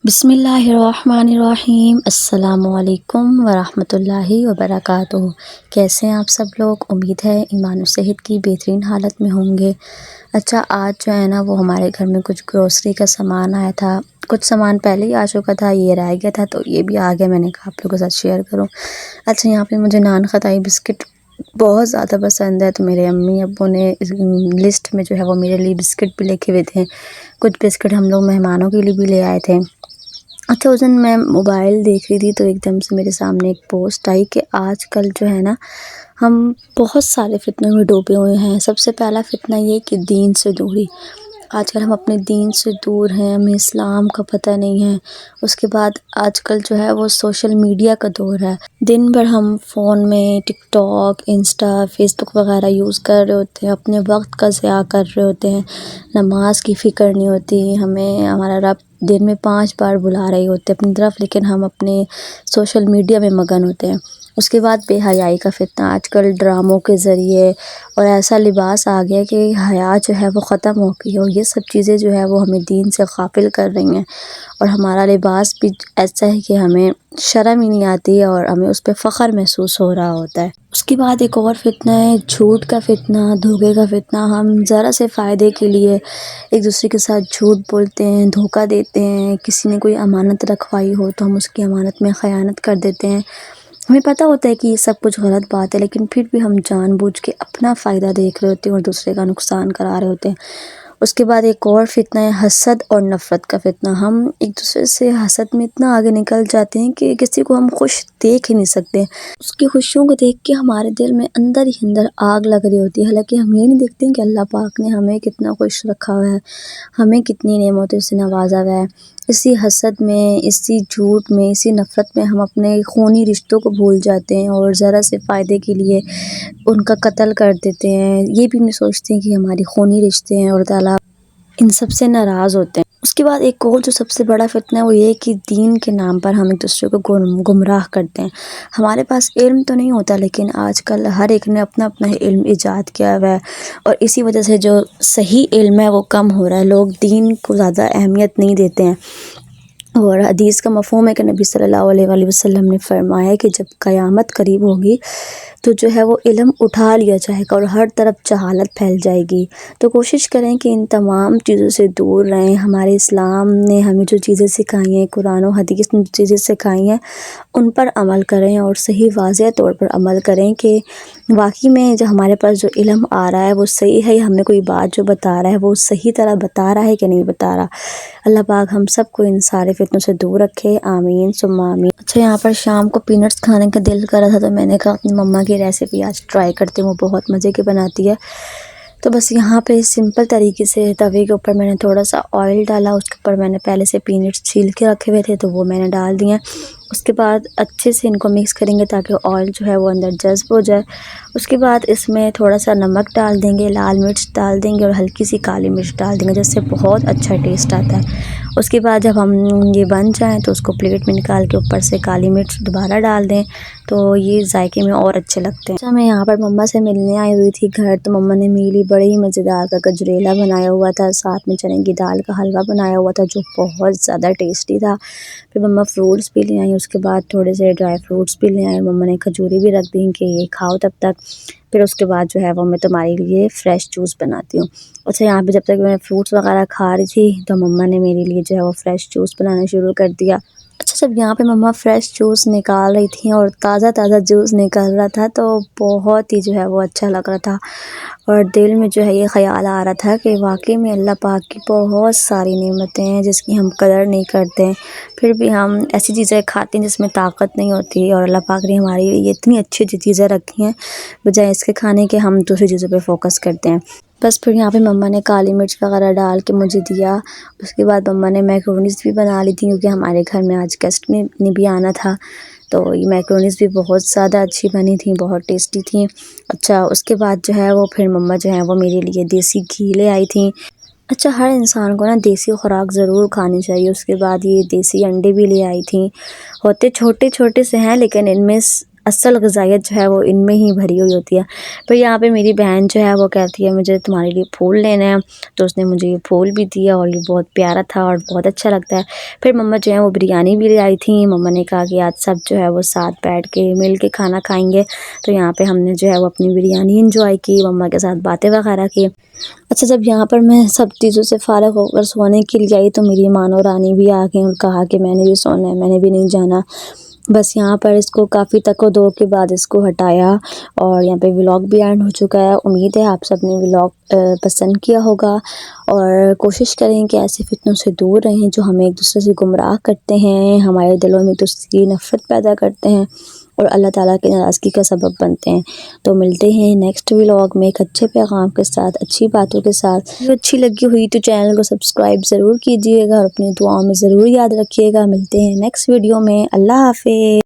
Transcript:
बिस्मिल्लाहिर्रहमानिर्रहीम। अस्सलामुअलैकुम वरहमतुल्लाहि वबरकातुहू। कैसे हैं आप सब लोग? उम्मीद है ईमान और सेहत की बेहतरीन हालत में होंगे। अच्छा, आज जो है ना वो हमारे घर में कुछ ग्रोसरी का सामान आया था। कुछ सामान पहले ही आ चुका था, ये रह गया था तो ये भी आ गया। मैंने कहा आप लोगों के साथ शेयर करूं। अच्छा, यहाँ पे मुझे नान खताई बिस्किट बहुत ज़्यादा पसंद है, तो मेरे अम्मी अब्बू ने इस लिस्ट में जो है वो मेरे लिए बिस्किट भी लिखे हुए थे। कुछ बिस्किट हम लोग मेहमानों के लिए भी ले आए थे। अच्छा, उस दिन मैं मोबाइल देख रही थी तो एकदम से मेरे सामने एक पोस्ट आई कि आजकल जो है ना हम बहुत सारे फितनों में डूबे हुए हैं। सबसे पहला फितना ये कि दीन से दूरी। आजकल हम अपने दीन से दूर हैं, हमें इस्लाम का पता नहीं है। उसके बाद आजकल जो है वो सोशल मीडिया का दौर है। दिन भर हम फ़ोन में टिकटॉक, इंस्टा, फेसबुक वगैरह यूज़ कर रहे होते हैं, अपने वक्त का ज़िया कर रहे होते हैं। नमाज की फ़िक्र नहीं होती हमें, हमारा रब दिन में 5 बार बुला रहे होते हैं अपनी तरफ, लेकिन हम अपने सोशल मीडिया में मगन होते हैं। उसके बाद बेहयाई का फितना। आजकल ड्रामों के ज़रिए और ऐसा लिबास आ गया कि हया जो है वो ख़त्म हो गई है, और ये सब चीज़ें जो है वो हमें दीन से गाफिल कर रही हैं। और हमारा लिबास भी ऐसा है कि हमें शर्म ही नहीं आती है और हमें उस पर फ़ख्र महसूस हो रहा होता है। उसके बाद एक और फितना है झूठ का फितना, धोखे का फितना। हम ज़रा से फ़ायदे के लिए एक दूसरे के साथ झूठ बोलते हैं, धोखा देते हैं। किसी ने कोई अमानत रखवाई हो तो हम उसकी अमानत में ख़यानत कर देते हैं। हमें पता होता है कि ये सब कुछ गलत बात है, लेकिन फिर भी हम जानबूझ के अपना फ़ायदा देख रहे होते हैं और दूसरे का नुकसान करा रहे होते हैं। उसके बाद एक और फितना है हसद और नफ़रत का फितना। हम एक दूसरे से हसद में इतना आगे निकल जाते हैं कि किसी को हम खुश देख ही नहीं सकते। उसकी खुशियों को देख के हमारे दिल में अंदर ही अंदर आग लग रही होती है। हालांकि हम ये नहीं देखते हैं कि अल्लाह पाक ने हमें कितना खुश रखा हुआ है, हमें कितनी नेमतों से नवाजा हुआ है। इसी हसद में, इसी झूठ में, इसी नफ़रत में हम अपने खूनी रिश्तों को भूल जाते हैं और ज़रा से फ़ायदे के लिए उनका कत्ल कर देते हैं। ये भी नहीं सोचते हैं कि हमारी खूनी रिश्ते हैं और ताला इन सब से नाराज़ होते हैं। उसके बाद एक और जो सबसे बड़ा फितना है वो ये है कि दीन के नाम पर हम एक दूसरे को गुमराह करते हैं। हमारे पास इल्म तो नहीं होता, लेकिन आजकल हर एक ने अपना अपना इल्म ईजाद किया हुआ है, और इसी वजह से जो सही इल्म है वो कम हो रहा है। लोग दीन को ज़्यादा अहमियत नहीं देते हैं। और हदीस का मफ़हूम है कि नबी सल्लल्लाहु अलैहि वसल्लम ने फरमाया कि जब क़यामत करीब होगी तो जो है वो इल्म उठा लिया जाएगा और हर तरफ जहालत फैल जाएगी। तो कोशिश करें कि इन तमाम चीज़ों से दूर रहें। हमारे इस्लाम ने हमें जो चीज़ें सिखाई हैं, कुरान और हदीस ने जो चीज़ें सिखाई हैं, उन पर अमल करें और सही वाज़ेह तौर पर अमल करें कि वाक़ई में जो हमारे पास जो इल्म आ रहा है वो सही है, या हमें कोई बात जो बता रहा है वो सही तरह बता रहा है कि नहीं बता रहा। अल्लाह पाक हम सबको इन सारे फितनों से दूर रखे, आमीन सुम्मा आमीन। अच्छा, यहाँ पर शाम को पीनट्स खाने का दिल कर रहा था तो मैंने कहा अपनी मम्मा की रेसिपी आज ट्राई करती हूँ, वो बहुत मज़े की बनाती है। तो बस यहाँ पे सिंपल तरीके से तवे के ऊपर मैंने थोड़ा सा ऑयल डाला, उसके ऊपर मैंने पहले से पीनट्स छील के रखे हुए थे तो वो मैंने डाल दिए। उसके बाद अच्छे से इनको मिक्स करेंगे ताकि ऑयल जो है वो अंदर जज़्ब हो जाए। उसके बाद इसमें थोड़ा सा नमक डाल देंगे, लाल मिर्च डाल देंगे और हल्की सी काली मिर्च डाल देंगे, जिससे बहुत अच्छा टेस्ट आता है। उसके बाद जब हम ये बन जाएँ तो उसको प्लेट में निकाल के ऊपर से काली मिर्च दोबारा डाल दें तो ये जायके में और अच्छे लगते हैं। अच्छा, मैं यहाँ पर मम्मा से मिलने आई हुई थी घर, तो मम्मा ने मेरे लिए बड़े ही मज़ेदार का गजरेला बनाया हुआ था, साथ में चने की दाल का हलवा बनाया हुआ था जो बहुत ज़्यादा टेस्टी था। फिर मम्मा फ्रूट्स भी ले आई, उसके बाद थोड़े से ड्राई फ्रूट्स भी ले आई। मम्मा ने खजूरी भी रख दी कि ये खाओ तब तक, फिर उसके बाद जो है वो मैं तुम्हारे लिए फ़्रेश जूस बनाती हूँ। अच्छा, यहाँ पे जब तक मैं फ्रूट्स वगैरह खा रही थी तो मम्मा ने मेरे लिए जो है वो फ़्रेश जूस बनाना शुरू कर दिया। अच्छा, जब यहाँ पे मम्मा फ़्रेश जूस निकाल रही थी और ताज़ा जूस निकल रहा था तो बहुत ही जो है वो अच्छा लग रहा था, और दिल में जो है ये ख़याल आ रहा था कि वाक़ई में अल्लाह पाक की बहुत सारी नेमतें हैं जिसकी हम कदर नहीं करते हैं। फिर भी हम ऐसी चीज़ें खाते हैं जिसमें ताकत नहीं होती, और अल्लाह पाक ने हमारी ये इतनी अच्छी चीज़ें रखी हैं, बजाय इसके खाने के हम दूसरी चीज़ों पे फ़ोकस करते हैं। बस फिर यहाँ पे मम्मा ने काली मिर्च वगैरह डाल के मुझे दिया। उसके बाद मम्मा ने मैक्रोनीज़ भी बना ली थी क्योंकि हमारे घर में आज गेस्ट ने भी आना था, तो ये मैक्रोनीज़ भी बहुत ज़्यादा अच्छी बनी थी, बहुत टेस्टी थी। अच्छा, उसके बाद जो है वो फिर मम्मा जो है वो मेरे लिए देसी घी ले आई थी। अच्छा, हर इंसान को ना देसी खुराक ज़रूर खानी चाहिए। उसके बाद ये देसी अंडे भी ले आई थी। होते छोटे-छोटे से हैं लेकिन इनमें असल ग़िज़ाइयत जो है वो इनमें ही भरी हुई होती है। फिर यहाँ पे मेरी बहन जो है वो कहती है मुझे तुम्हारे लिए फूल लेने हैं, तो उसने मुझे ये फूल भी दिया और ये बहुत प्यारा था और बहुत अच्छा लगता है। फिर मम्मा जो है वो बिरयानी भी ले आई थी। मम्मा ने कहा कि आज सब जो है वो साथ बैठ के मिल के खाना खाएँगे, तो यहाँ पे हमने जो है वो अपनी बिरयानी एंजॉय की, मम्मा के साथ बातें वगैरह की। अच्छा, जब यहाँ पर मैं सब चीज़ों से फ़ारिग होकर सोने के लिए आई तो मेरी मानो रानी भी आ गईं और कहा कि मैंने भी सोना है, मैंने भी नहीं जाना। बस यहाँ पर इसको काफ़ी तको-दो के बाद इसको हटाया और यहाँ पे व्लॉग भी एंड हो चुका है। उम्मीद है आप सब ने व्लॉग पसंद किया होगा और कोशिश करें कि ऐसे फितनों से दूर रहें जो हमें एक दूसरे से गुमराह करते हैं, हमारे दिलों में दोस्ती नफ़रत पैदा करते हैं और अल्लाह ताला की नाराज़गी का सबब बनते हैं। तो मिलते हैं नेक्स्ट व्लॉग में एक अच्छे पैगाम के साथ, अच्छी बातों के साथ। वीडियो अच्छी लगी हुई तो चैनल को सब्सक्राइब ज़रूर कीजिएगा और अपनी दुआओं में ज़रूर याद रखिएगा। मिलते हैं नेक्स्ट वीडियो में। अल्लाह हाफ़िज़।